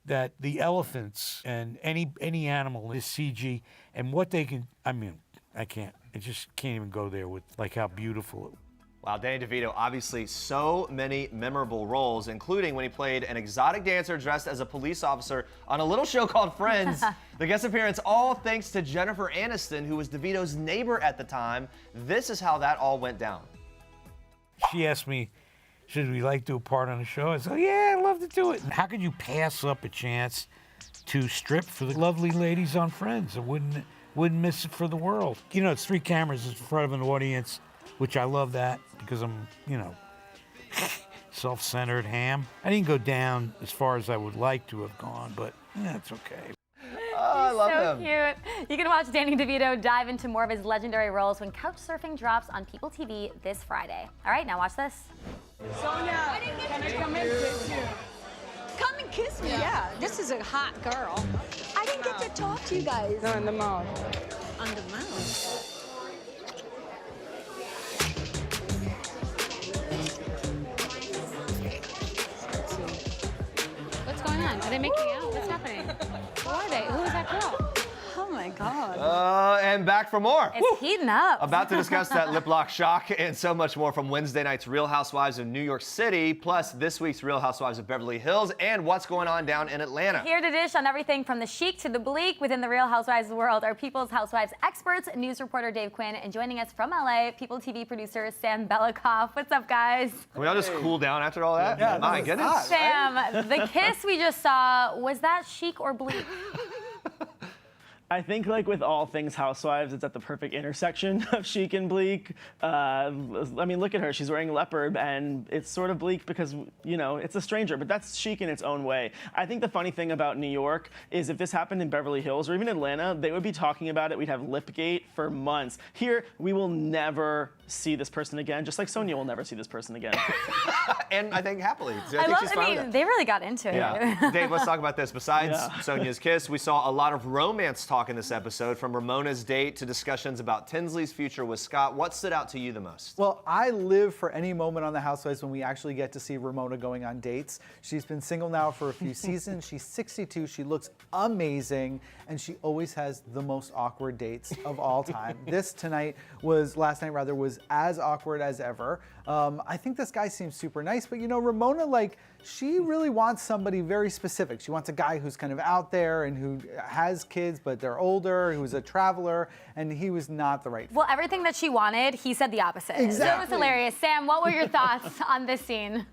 that the elephants and any animal is CG, and what they can. I mean, I just can't even go there with like how beautiful it. Wow, Danny DeVito, obviously so many memorable roles, including when he played an exotic dancer dressed as a police officer on a little show called Friends. The guest appearance, all thanks to Jennifer Aniston, who was DeVito's neighbor at the time. This is how that all went down. She asked me, should we like do a part on the show? I said, yeah, I'd love to do it. How could you pass up a chance to strip for the lovely ladies on Friends? I wouldn't miss it for the world. You know, it's 3 cameras in front of an audience, which I love that because I'm, you know, self-centered ham. I didn't go down as far as I would like to have gone, but it's okay. Oh, I love so him. Cute. You can watch Danny DeVito dive into more of his legendary roles when Couch Surfing drops on PeopleTV this Friday. All right, now watch this. Sonia, can I come in with you? Come and kiss me. Yeah, this is a hot girl. I didn't get to talk to you guys. No, in the mouth. On the mouth. What's going on? Are they making out? What's happening? Who are they? Who is that girl? Oh my God. And back for more. It's heating up. About to discuss that lip lock shock and so much more from Wednesday night's Real Housewives of New York City, plus this week's Real Housewives of Beverly Hills, and what's going on down in Atlanta. Here to dish on everything from the chic to the bleak within the Real Housewives world are People's Housewives experts, news reporter Dave Quinn, and joining us from LA, People TV producer Sam Belikoff. What's up, guys? Can we all just cool down after all that? Yeah, My no, goodness. hot, Sam, the kiss we just saw, was that chic or bleak? I think, like with all things Housewives, it's at the perfect intersection of chic and bleak. I mean, look at her. She's wearing leopard, and it's sort of bleak because, you know, it's a stranger, but that's chic in its own way. I think the funny thing about New York is if this happened in Beverly Hills or even Atlanta, they would be talking about it. We'd have Lipgate for months. Here, we will never see this person again, just like Sonia will never see this person again. And I think happily. I mean, they really got into it. Yeah. Dave, let's talk about this. Besides Sonia's kiss, we saw a lot of romance talk in this episode, from Ramona's date to discussions about Tinsley's future with Scott. What stood out to you the most? Well, I live for any moment on The Housewives when we actually get to see Ramona going on dates. She's been single now for a few seasons. She's 62. She looks amazing, and she always has the most awkward dates of all time. Last night was as awkward as ever. I think this guy seems super nice, but you know, Ramona, like, she really wants somebody very specific. She wants a guy who's kind of out there and who has kids, but they're older, who's a traveler, and he was not the right fit. Well, everything that she wanted, he said the opposite. Exactly. So it was hilarious. Sam, what were your thoughts on this scene?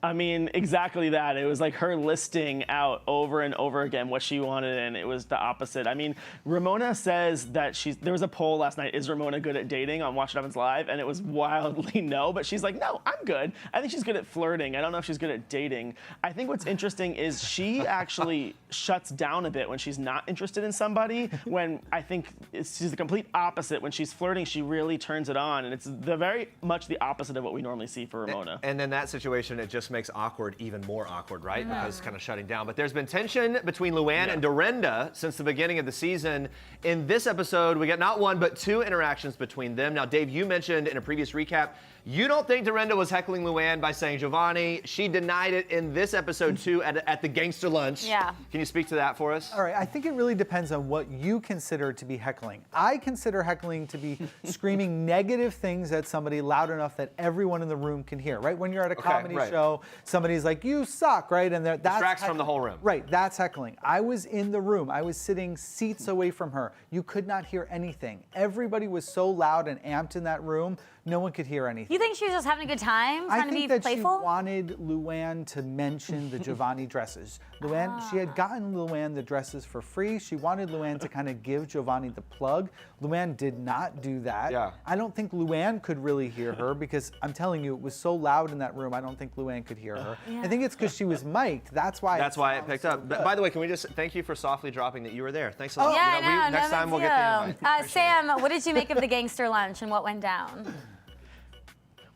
I mean, exactly that. It was like her listing out over and over again what she wanted, and it was the opposite. I mean, Ramona says that there was a poll last night, is Ramona good at dating on Watch What Happens Live? And it was wildly no, but she's like, no, I'm good. I think she's good at flirting. I don't know if she's good at dating. I think what's interesting is she actually shuts down a bit when she's not interested in somebody, when I think she's the complete opposite. When she's flirting, she really turns it on, and it's very much the opposite of what we normally see for Ramona. And in that situation, it just makes awkward even more awkward, right? Because kind of shutting down. But there's been tension between Luann and Dorinda since the beginning of the season. In this episode, we get not one, but 2 interactions between them. Now, Dave, you mentioned in a previous recap, you don't think Dorinda was heckling Luann by saying Giovanni. She denied it in this episode, too, at the gangster lunch. Yeah. Can you speak to that for us? All right, I think it really depends on what you consider to be heckling. I consider heckling to be screaming negative things at somebody loud enough that everyone in the room can hear, right? When you're at a comedy show, somebody's like, you suck, right? And that's distracts from the whole room. Right, that's heckling. I was in the room. I was sitting seats away from her. You could not hear anything. Everybody was so loud and amped in that room, no one could hear anything. You think she was just having a good time, trying to be that playful? She wanted Luann to mention the Giovanni dresses. She had gotten Luann the dresses for free. She wanted Luann to kind of give Giovanni the plug. Luann did not do that. Yeah. I don't think Luann could really hear her because I'm telling you, it was so loud in that room, I don't think Luann could hear her. Yeah. I think it's because she was mic'd. That's why it picked up. By the way, can we just thank you for softly dropping that you were there? Thanks a lot. Yeah, next time we'll get the invite. Sam, what did you make of the gangster lunch and what went down?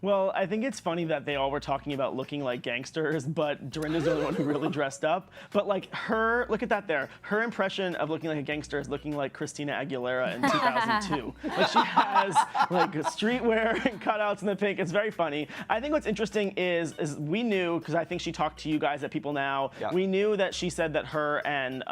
Well, I think it's funny that they all were talking about looking like gangsters, but Dorinda's the only one who really dressed up. But like her, look at that there. Her impression of looking like a gangster is looking like Christina Aguilera in 2002. Like she has like streetwear and cutouts in the pink. It's very funny. I think what's interesting is we knew, because I think she talked to you guys at People Now, we knew that she said that her and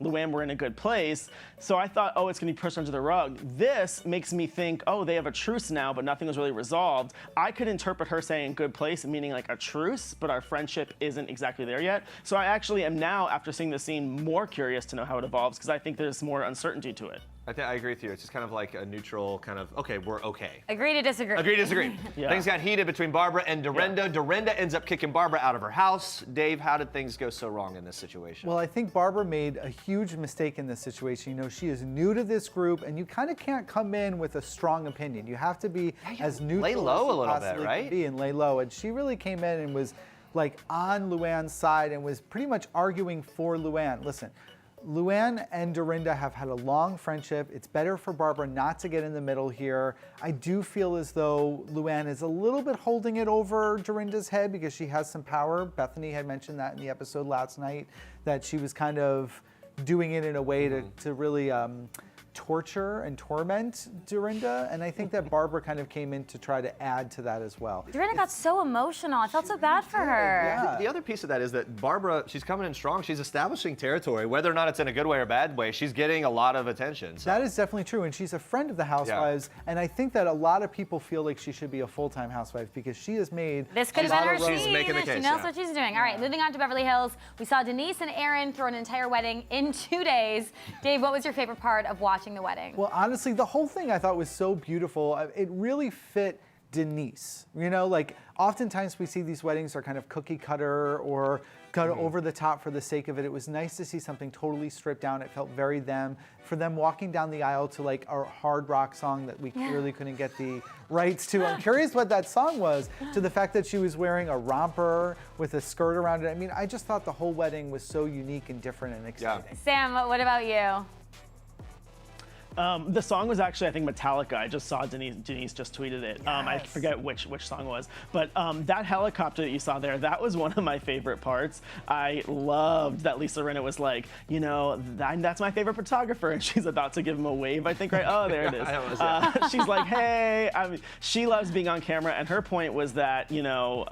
Luann were in a good place. So I thought, oh, it's gonna be pushed under the rug. This makes me think, oh, they have a truce now, but nothing was really resolved. I could interpret her saying good place, meaning like a truce, but our friendship isn't exactly there yet. So I actually am now, after seeing the scene, more curious to know how it evolves, because I think there's more uncertainty to it. I agree with you. It's just kind of like a neutral kind of, okay, we're okay. Agree to disagree. Agree to disagree. Things got heated between Barbara and Dorinda. Dorinda ends up kicking Barbara out of her house. Dave, how did things go so wrong in this situation? Well, I think Barbara made a huge mistake in this situation. You know, she is new to this group, and you kind of can't come in with a strong opinion. You have to be as neutral lay low as you a little bit, possibly right? can be and lay low. And she really came in and was like on Luann's side and was pretty much arguing for Luann. Listen, Luann and Dorinda have had a long friendship. It's better for Barbara not to get in the middle here. I do feel as though Luann is a little bit holding it over Dorinda's head because she has some power. Bethany had mentioned that in the episode last night, that she was kind of doing it in a way to really torture and torment Dorinda, and I think that Barbara kind of came in to try to add to that as well. Dorinda got so emotional. I felt so bad for her. The other piece of that is that Barbara, she's coming in strong. She's establishing territory. Whether or not it's in a good way or bad way, she's getting a lot of attention. So. That is definitely true, and she's a friend of the Housewives, and I think that a lot of people feel like she should be a full-time housewife because she has made This could have been her scene. She's making the case, She knows what she's doing. All right, moving on to Beverly Hills. We saw Denise and Aaron throw an entire wedding in 2 days. Dave, what was your favorite part of watching the wedding? Well, honestly, the whole thing I thought was so beautiful. It really fit Denise. You know, like oftentimes we see these weddings are kind of cookie cutter or kind of over the top for the sake of it. It was nice to see something totally stripped down. It felt very them. For them walking down the aisle to like a hard rock song that we really couldn't get the rights to. I'm curious what that song was, to the fact that she was wearing a romper with a skirt around it. I mean, I just thought the whole wedding was so unique and different and exciting. Sam, what about you? The song was actually, I think, Metallica. I just saw Denise just tweeted it. I forget which song it was. But that helicopter that you saw there, that was one of my favorite parts. I loved that Lisa Rinna was like, you know, that's my favorite photographer. And she's about to give him a wave, I think, right? Oh, there it is. She's like, hey. I mean, she loves being on camera. And her point was that, you know,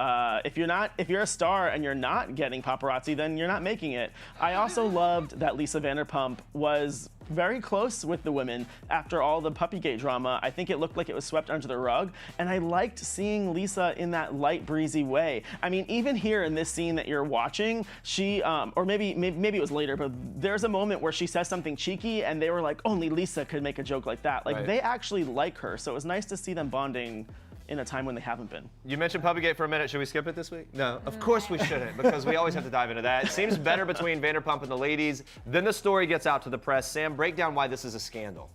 if you're a star and you're not getting paparazzi, then you're not making it. I also loved that Lisa Vanderpump was very close with the women after all the Puppygate drama. I think it looked like it was swept under the rug, and I liked seeing Lisa in that light, breezy way. I mean, even here in this scene that you're watching, she, or maybe it was later, but there's a moment where she says something cheeky, and they were like, only Lisa could make a joke like that. Like, they actually like her, so it was nice to see them bonding in a time when they haven't been. You mentioned Puppygate for a minute. Should we skip it this week? No, of course we shouldn't, because we always have to dive into that. It seems better between Vanderpump and the ladies. Then the story gets out to the press. Sam, break down why this is a scandal.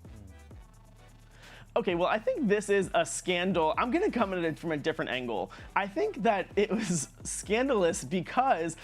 Okay, well, I think this is a scandal. I'm gonna come at it from a different angle. I think that it was scandalous because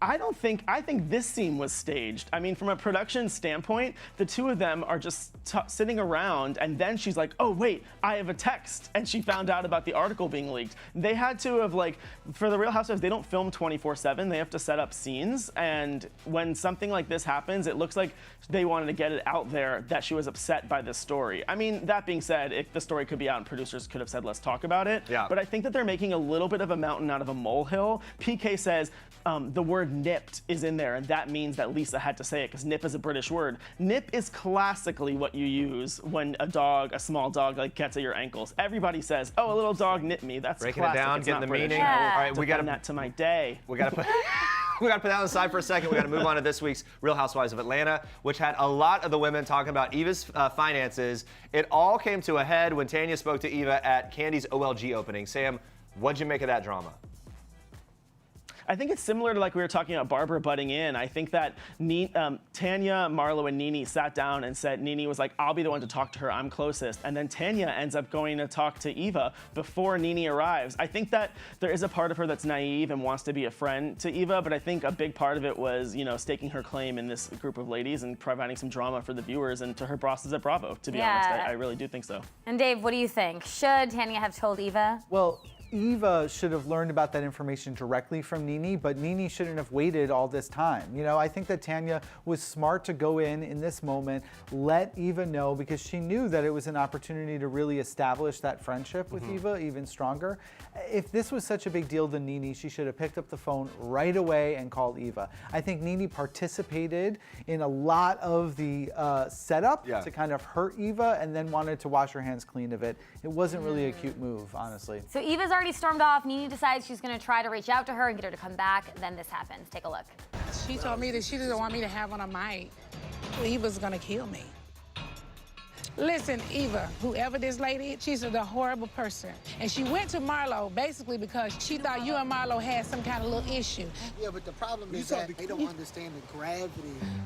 I think this scene was staged. I mean, from a production standpoint, the two of them are just sitting around, and then she's like, oh, wait, I have a text. And she found out about the article being leaked. They had to have, like, for the Real Housewives, they don't film 24/7. They have to set up scenes. And when something like this happens, it looks like they wanted to get it out there that she was upset by this story. I mean, that being said, if the story could be out and producers could have said, let's talk about it. Yeah. But I think that they're making a little bit of a mountain out of a molehill. PK says the word nipped is in there, and that means that Lisa had to say it because nip is a British word. Nip is classically what you use when a small dog, like gets at your ankles. Everybody says, oh, a little dog nipped me. That's breaking classic. it down, it's getting the British. meaning. Yeah. All right, we got that to my day. We got to put. We got to put that on the side for a second. We got to move on to this week's Real Housewives of Atlanta, which had a lot of the women talking about Eva's finances. It all came to a head when Tanya spoke to Eva at Candy's OLG opening. Sam, what'd you make of that drama? I think it's similar to like we were talking about Barbara butting in. I think that Tanya, Marlo, and Nene sat down and said, Nene was like, I'll be the one to talk to her, I'm closest. And then Tanya ends up going to talk to Eva before Nene arrives. I think that there is a part of her that's naive and wants to be a friend to Eva, but I think a big part of it was, you know, staking her claim in this group of ladies and providing some drama for the viewers and to her bosses at Bravo, to be honest. I really do think so. And Dave, what do you think? Should Tanya have told Eva? Well, Eva should have learned about that information directly from Nene, but Nene shouldn't have waited all this time. You know, I think that Tanya was smart to go in this moment, let Eva know, because she knew that it was an opportunity to really establish that friendship with Eva even stronger. If this was such a big deal to Nene, she should have picked up the phone right away and called Eva. I think Nene participated in a lot of the setup to kind of hurt Eva and then wanted to wash her hands clean of it. It wasn't really a cute move, honestly. So Eva's already stormed off. Nene decides she's going to try to reach out to her and get her to come back. Then this happens. Take a look. She told me that she doesn't want me to have on a mic. Eva's gonna kill me. Listen, Eva, whoever this lady, she's a horrible person. And she went to Marlo basically because she thought you and Marlo had some kind of little issue. Yeah, but the problem is that they don't understand the gravity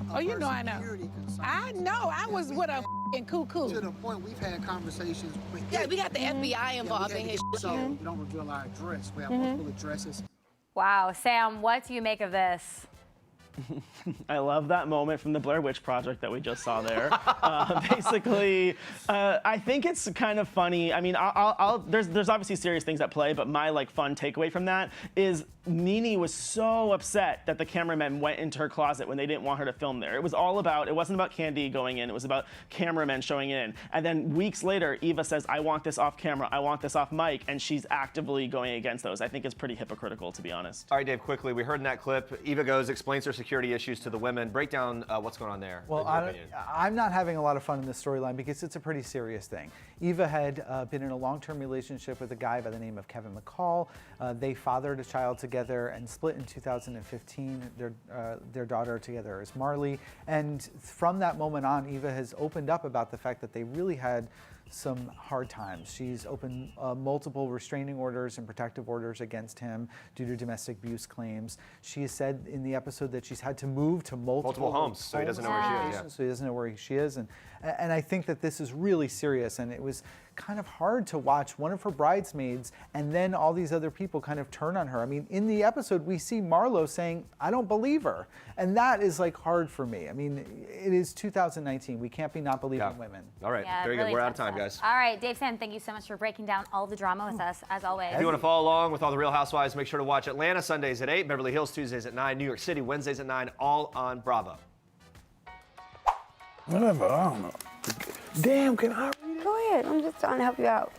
of Oh, you know I know. security concerns. I know. I was with a f***ing cuckoo. To the point we've had conversations with Yeah, we got the FBI involved in his So we don't reveal our address. We have multiple addresses. Wow, Sam, what do you make of this? I love that moment from the Blair Witch Project that we just saw there. Basically, I think it's kind of funny. I mean, there's obviously serious things at play, but my fun takeaway from that is Nene was so upset that the cameramen went into her closet when they didn't want her to film there. It wasn't about Candy going in, it was about cameramen showing in. And then weeks later, Eva says, I want this off camera, I want this off mic, and she's actively going against those. I think it's pretty hypocritical, to be honest. All right, Dave, quickly, we heard in that clip, Eva explains her security issues to the women. Break down what's going on there. Well, I'm not having a lot of fun in this storyline because it's a pretty serious thing. Eva had been in a long-term relationship with a guy by the name of Kevin McCall. They fathered a child together and split in 2015. Their daughter together is Marley. And from that moment on, Eva has opened up about the fact that they really had some hard times. She's opened multiple restraining orders and protective orders against him due to domestic abuse claims. She has said in the episode that she's had to move to multiple homes, so he doesn't know where she is. Yeah. So he doesn't know where she is, and I think that this is really serious, and it was kind of hard to watch one of her bridesmaids and then all these other people kind of turn on her. I mean, in the episode, we see Marlo saying, I don't believe her. And that is hard for me. I mean, it is 2019. We can't be not believing women. All right, very really good. We're out tough of time, stuff. guys. All right, Dave, Sam, thank you so much for breaking down all the drama with us, as always. If you want to follow along with all the Real Housewives, make sure to watch Atlanta Sundays at 8, Beverly Hills Tuesdays at 9, New York City Wednesdays at 9, all on Bravo. Whatever, I don't know. Damn, can I read it? Go ahead. I'm just trying to help you out.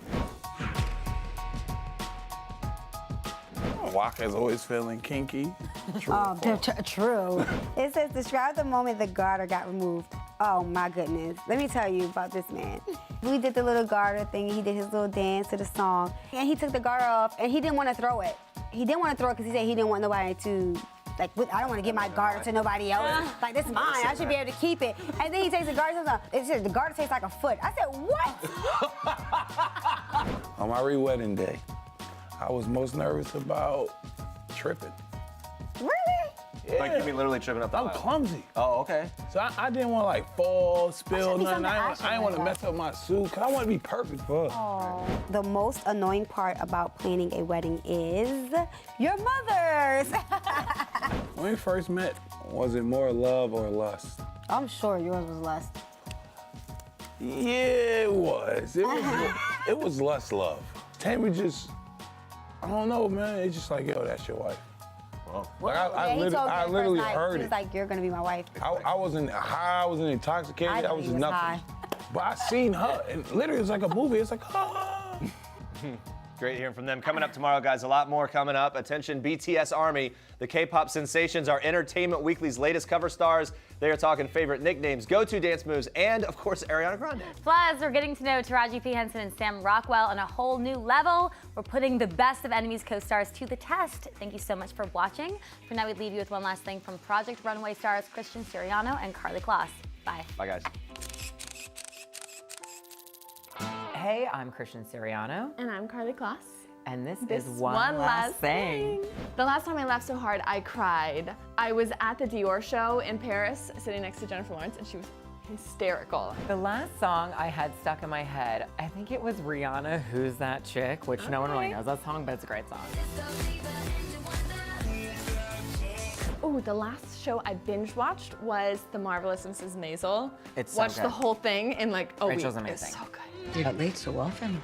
Waka is always feeling kinky. True. True. It says, describe the moment the garter got removed. Oh my goodness. Let me tell you about this man. We did the little garter thing. He did his little dance to the song. And he took the garter off and he didn't want to throw it. He didn't want to throw it because he said he didn't want nobody to, I don't want to give my garter to nobody else. This is mine. I should be able to keep it. And then he takes the garter. It says the garter tastes like a foot. I said, what? On my re-wedding day, I was most nervous about tripping. Really? Yeah. Like you mean literally tripping up the I'm aisle? clumsy. Oh, okay. So I didn't want to fall, spill, nothing. I I didn't want to mess up my suit because I want to be perfect for her. The most annoying part about planning a wedding is your mothers. When we first met, was it more love or lust? I'm sure yours was lust. Yeah, it was. It was lust love. Tammy just, I don't know, man. It's just like, yo, that's your wife. Like I literally heard He it. was like, you're gonna be my wife. I wasn't high, I wasn't intoxicated, I was just nothing. High. But I seen her, and literally it's like a movie. It's like, ah. Great hearing from them. Coming up tomorrow, guys, a lot more coming up. Attention, BTS Army. The K-pop sensations are Entertainment Weekly's latest cover stars. They are talking favorite nicknames, go-to dance moves, and, of course, Ariana Grande. Plus, we're getting to know Taraji P. Henson and Sam Rockwell on a whole new level. We're putting the best of Enemies co-stars to the test. Thank you so much for watching. For now, we leave you with one last thing from Project Runway stars Christian Siriano and Carly Kloss. Bye. Bye, guys. Hey, I'm Christian Siriano. And I'm Carly Kloss. And this is one last thing. The last time I laughed so hard, I cried. I was at the Dior show in Paris, sitting next to Jennifer Lawrence, and she was hysterical. The last song I had stuck in my head, I think it was Rihanna, Who's That Chick, which no one really knows that song, but it's a great song. Ooh, the last show I binge watched was The Marvelous Mrs. Maisel. It's so Watched good. the whole thing in like a week. Rachel's amazing. It's so good. You're not late so often.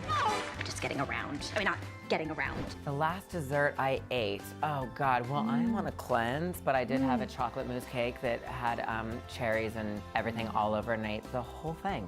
just getting around. I mean, not getting around. The last dessert I ate, oh God, well, I'm on a cleanse, but I did have a chocolate mousse cake that had cherries and everything all over, and I ate the whole thing.